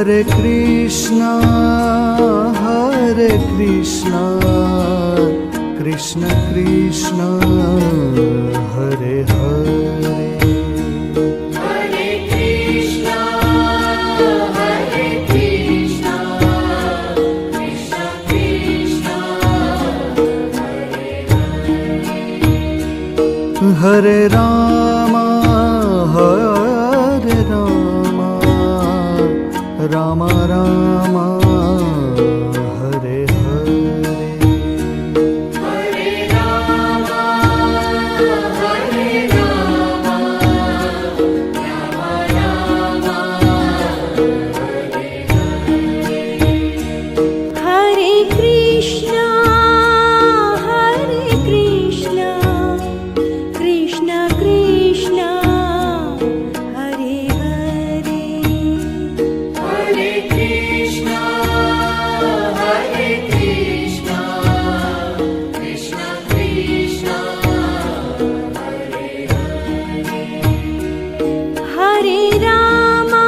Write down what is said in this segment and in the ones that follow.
Hare Krishna, Krishna Krishna, Hare Hare. Hare Krishna, Krishna Krishna, Hare Hare. Hare Rama, Rama Rama, Hare Hare. Hare Rama, Rama Rama, Hare Hare. Hare Krishna, Krishna Krishna, Hare Hare. Hare Krishna, Krishna Krishna, Hare Hare. Hare Rama,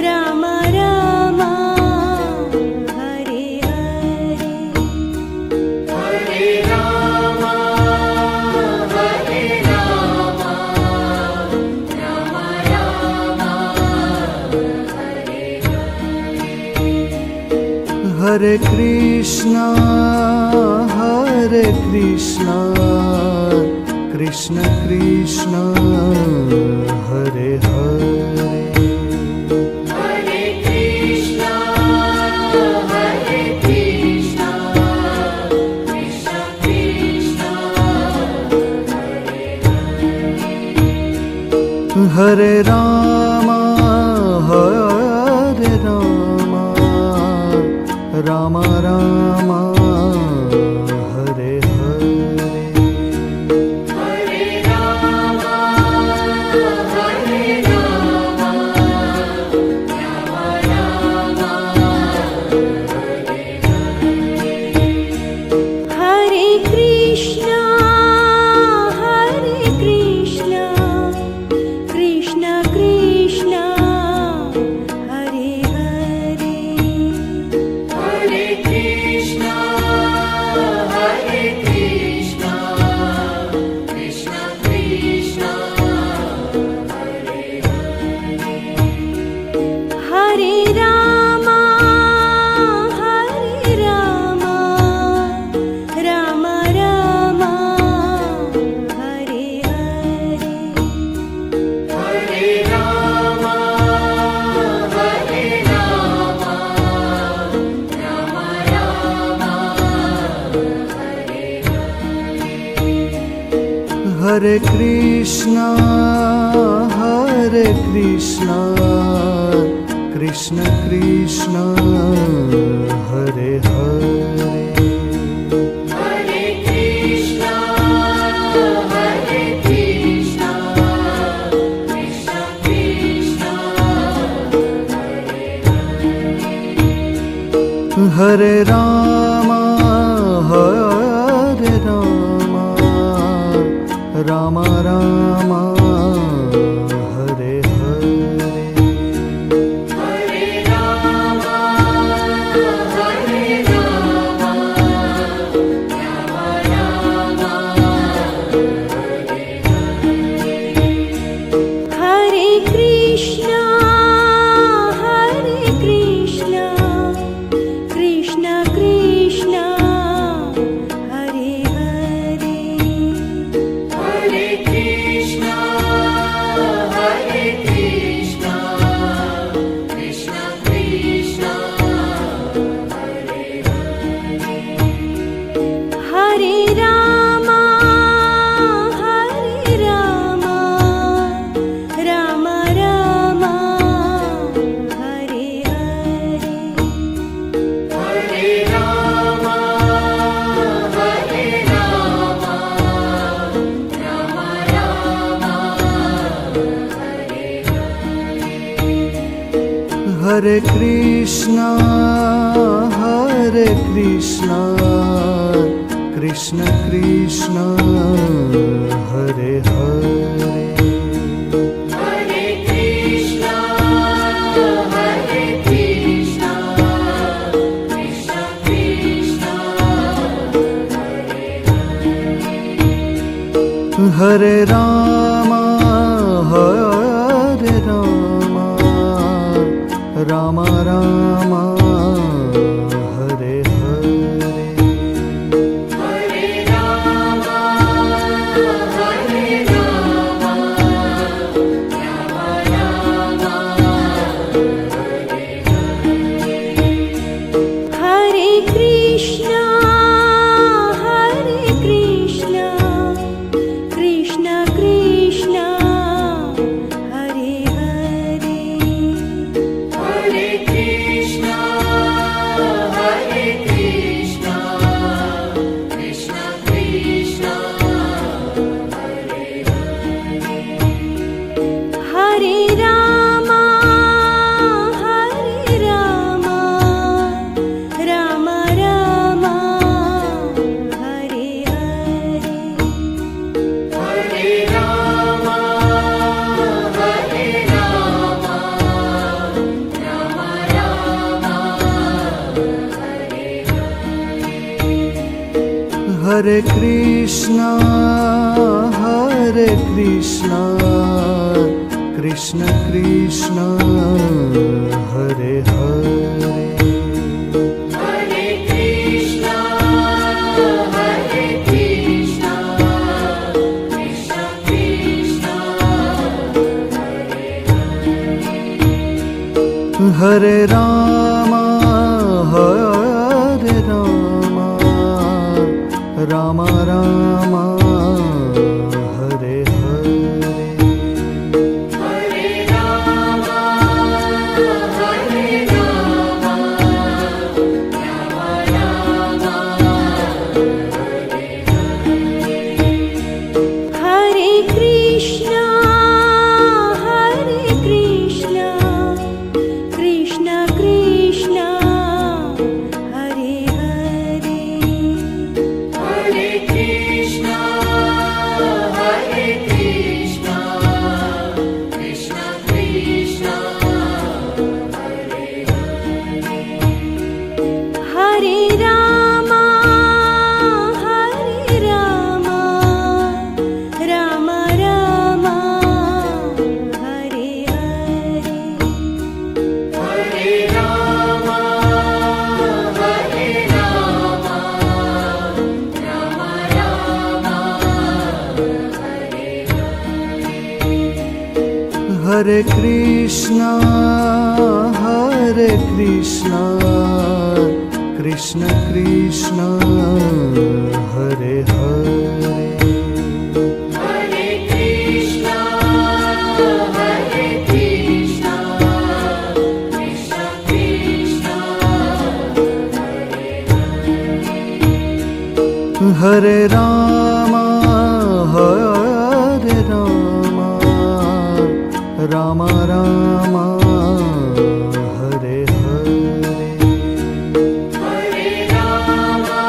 Rama Rama, Hare Hare. Hare Rama, Rama Rama, Hare Hare. Hare Krishna, Krishna Krishna, Hare Hare. Hare Krishna, Krishna Krishna, Hare Hare. Hare Rama, Rama Rama, Hare Hare. Hare Rama, Rama Rama, Hare Hare. Hare Krishna, Krishna Krishna, Hare Hare. Hare Krishna, Krishna Krishna, Hare Hare. Hare Rama, Rama Rama, Hare Hare. Hare Rama, Rama Rama, Hare Hare. Hare Krishna, Krishna Krishna, Hare Hare. Hare Krishna, Krishna Krishna, Hare Hare. Hare Rama, Rama Rama, Hare Hare. Hare Rama, Rama Rama, Hare Hare. Hare Krishna, Krishna Krishna, Hare Hare. Hare Krishna, Krishna Krishna, Hare Hare. Hare Rama, Rama Rama, Hare Hare. Hare Rama, Rama Rama, Hare Hare. Hare Krishna, Krishna Krishna, Hare Hare. Hare Hare Rama, Hare Rama, Rama Rama, Hare Hare. Hare Rama, Hare Rama, Rama Rama, Hare Hare. Hare Krishna, Krishna Krishna, Hare Hare. Hare Krishna, Krishna Krishna, Hare Hare. Hare Rama, Rama Rama, Hare Hare. Hare Rama, Rama Rama, Hare Hare. Hare Krishna, Krishna Krishna, Hare Hare. Hare Krishna, Krishna Krishna, Hare Hare. Hare Rama, Rama Rama, Hare Hare. Hare Rama, Rama Rama, Hare Hare. Hare Krishna, Krishna Krishna, Hare Hare. Hare Krishna, Krishna Krishna, Hare Hare. Hare Rama, Rama Rama, Hare Hare. Hare Rama, Rama Rama, Hare Hare. Hare Krishna, Krishna Krishna, Hare Hare. Hare Krishna, Krishna Krishna, Hare Hare. Hare Rama, Rama Rama, Hare Hare. Hare Rama, Rama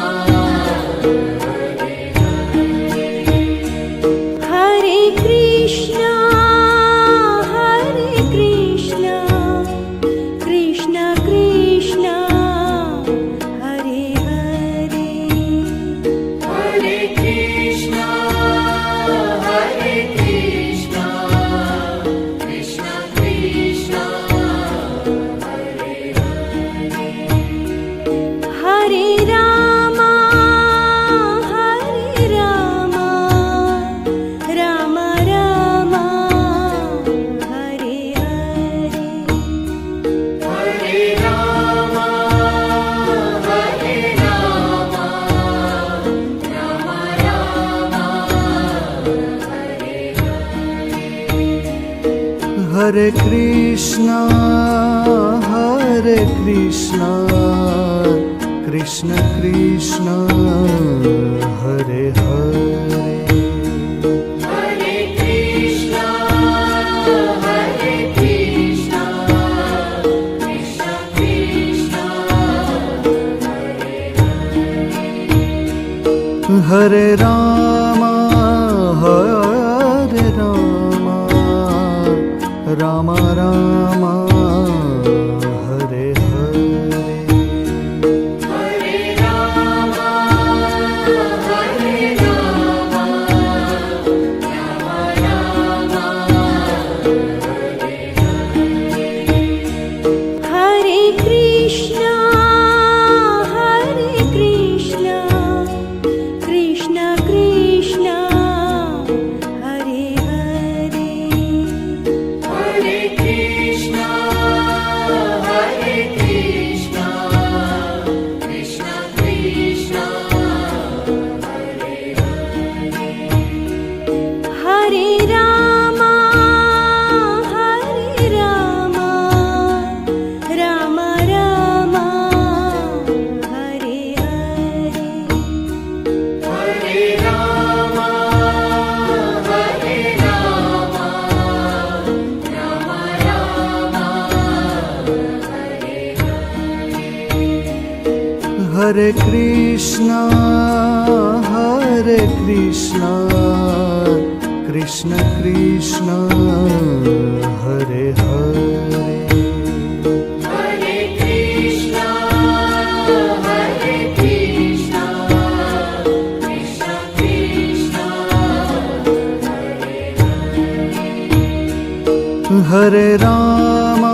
Rama, Hare Hare. Hare Krishna, Krishna Krishna, Hare Hare. Hare Krishna, Krishna Krishna, Hare Hare. Hare Rama, Rama Rama, Hare Hare. Hare Rama, Rama Rama, Hare Hare. Hare Krishna, Krishna Krishna, Hare Hare. Hare Krishna, Krishna Krishna, Hare Hare. Hare Rama, Rama Rama, Hare Hare. Hare Krishna, Krishna Krishna, Hare Hare. Hare Krishna, Krishna Krishna, Hare Rama,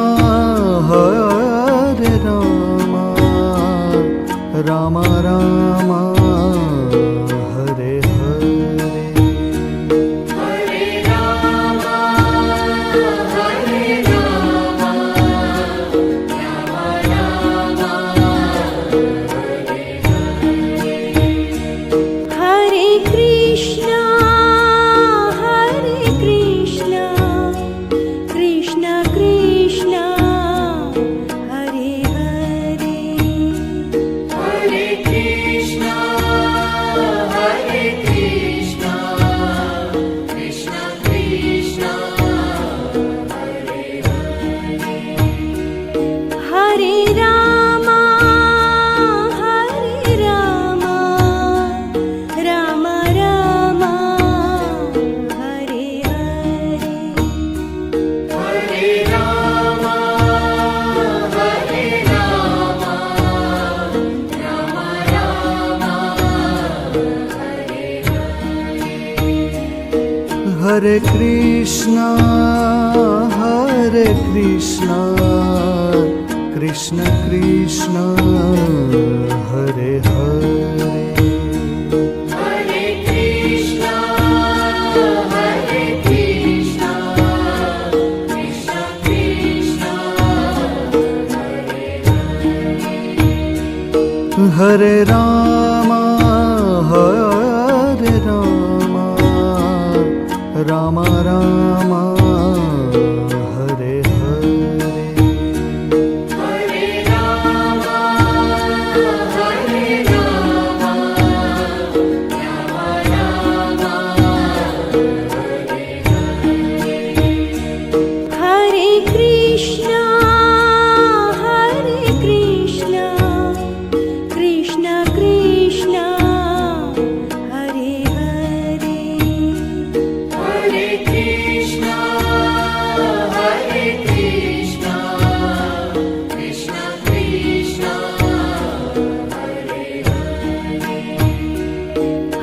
Rama Rama, Hare Hare. Hare Rama, Rama Rama, Hare Krishna, Krishna Krishna, Hare Hare. Hare Krishna, Krishna Krishna, Hare Rama, Rama Rama, Hare Hare. Hare Rama, Rama Rama, Hare Krishna, Krishna Krishna, Hare Hare. Hare Krishna, Krishna Krishna, Hare Rama, Rama Rama, Hare Hare. Hare Rama, Hare Krishna, Krishna Krishna, Hare Hare. Hare Krishna, Krishna Krishna,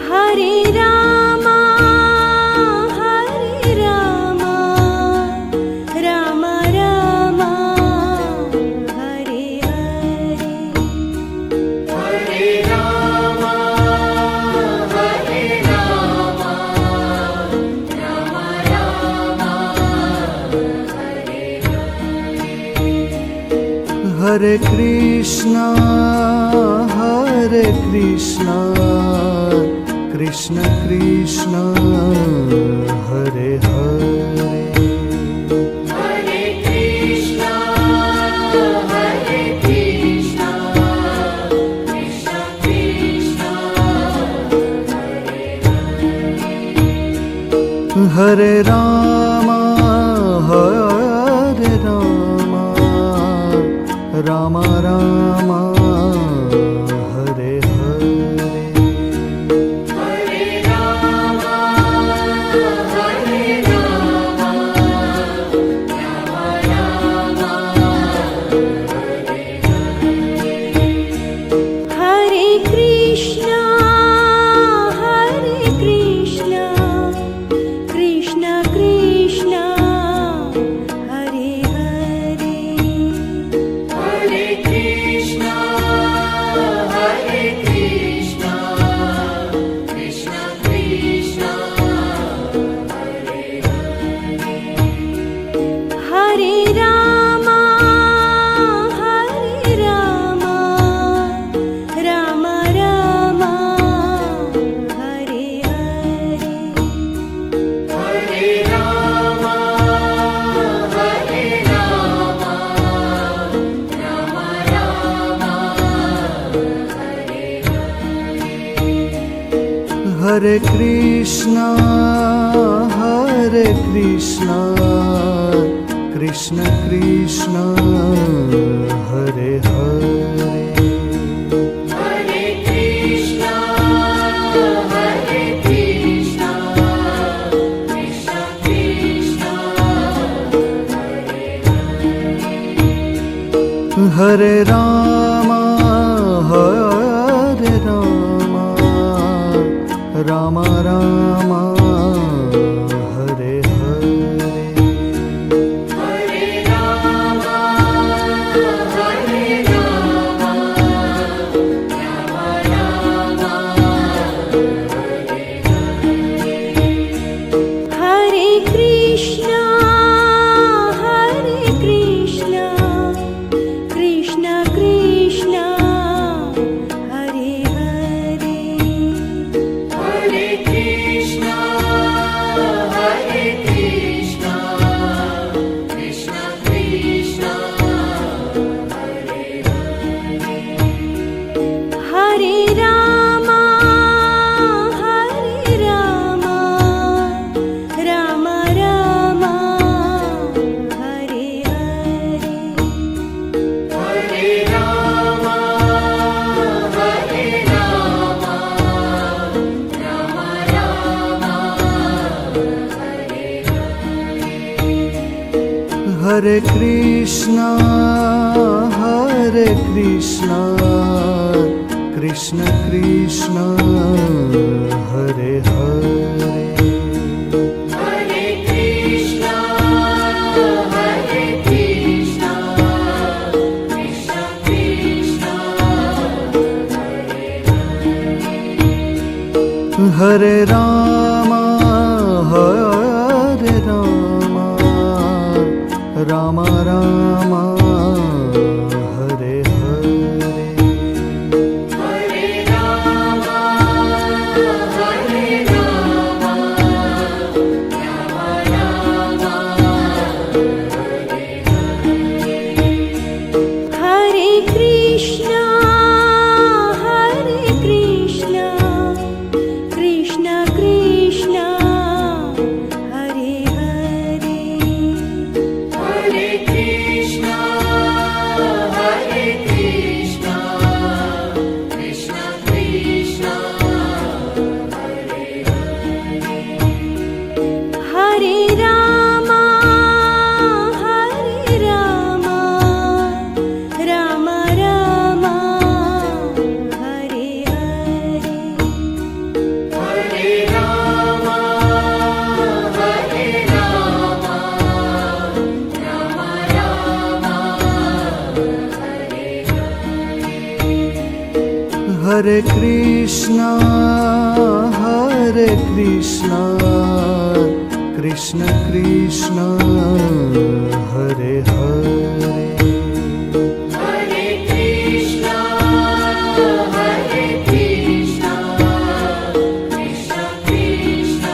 Hare Rama, Rama Rama, Hare Hare. Hare Rama, Rama Rama, Hare Krishna, Krishna Krishna, Hare Hare. Hare Krishna, Krishna Krishna, Hare Rama, Rama Rama, Hare Hare. Hare Rama, Hare Krishna, Krishna Krishna, Hare Hare. Hare Krishna, Krishna Krishna, Hare Rama, Rama Rama, Hare Hare. Hare Rama, Rama Rama, Hare Krishna, Krishna Krishna, Hare Hare. Hare Hare Ram Hare Ram Ram Ram Hare Hare Hare Ram Hare Ram Ram Ram Hare Krishna Krishna Krishna Hare Hare Hare Krishna Krishna Krishna Hare Hare Ram Ram Ram Hare Hare Hare Ram Ram Ram Hare Krishna Krishna Krishna Hare Hare Hare Krishna Krishna Krishna Hare Ram Ram Ram Hare Hare Hare Ram Hare Krishna Krishna Krishna Hare Hare Hare Krishna Krishna Krishna Hare Ram Ram Ram Hare Hare Hare Ram Ram Hare Krishna Krishna Krishna Hare Hare Hare Krishna Krishna Krishna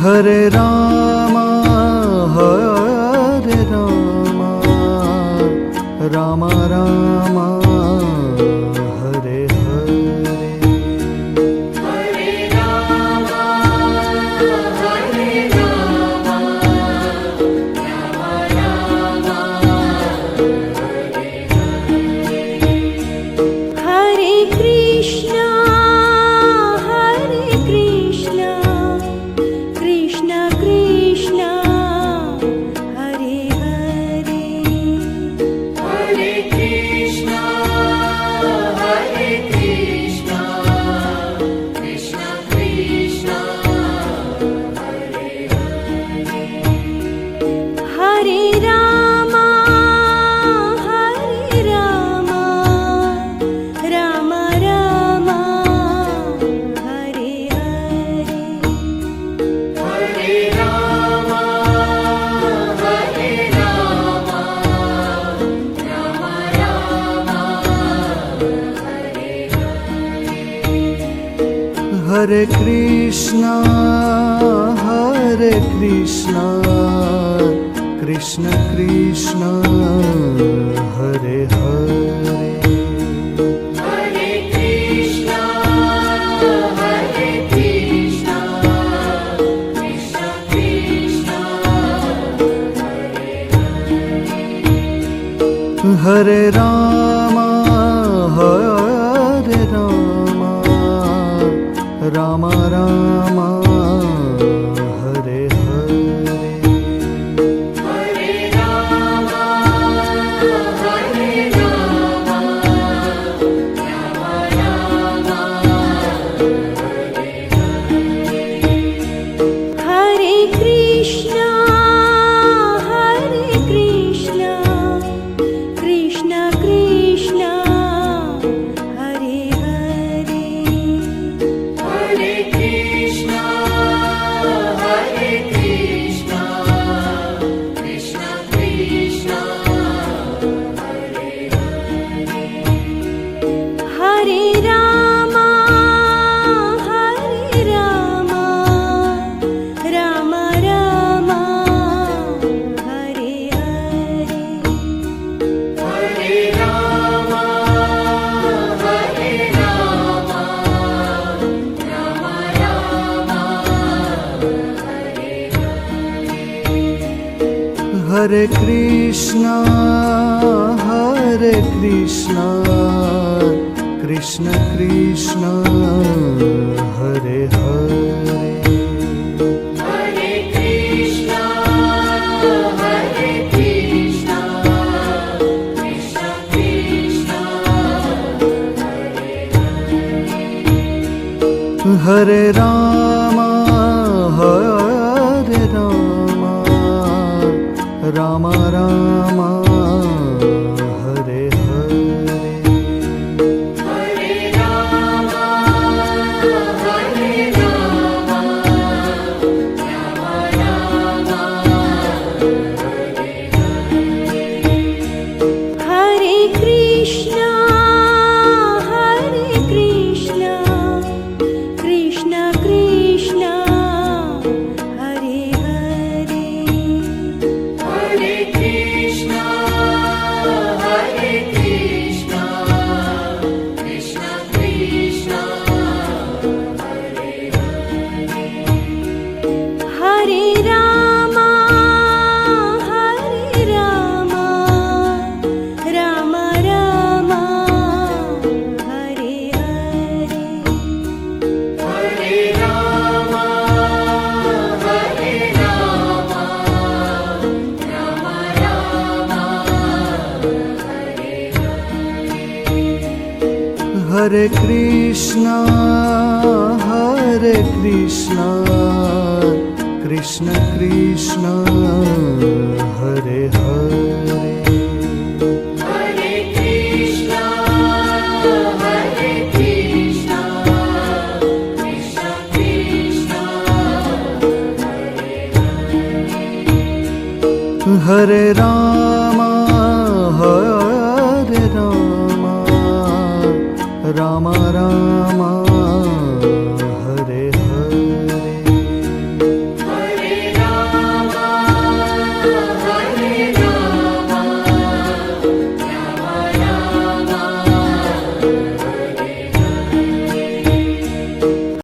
Hare Ram Ram Ram Hare Hare Hare Ram Hare Krishna Krishna Krishna Hare Hare Hare Krishna Krishna Krishna Hare Ram Ram Ram Hare Hare Hare Ram Hare Krishna Krishna Krishna Hare Hare Hare Krishna Krishna Krishna Hare Ram Ram Ram Hare Hare Hare Hare Krishna Krishna Krishna Hare Hare Hare Krishna, Hare Krishna, Krishna Krishna, Hare Rama Hare Rama Rama Rama Hare Hare Hare Rama, Hare Rama, Rama Rama, Hare Krishna, Krishna Krishna, Hare Hare. Hare Krishna, Hare Krishna, Krishna Krishna, Hare Rama, Rama Rama, Hare Hare. Hare Rama, Hare Rama, Rama Rama, Hare Krishna Krishna Krishna Hare Hare Hare Krishna, Hare Krishna, Krishna Krishna, Hare Rama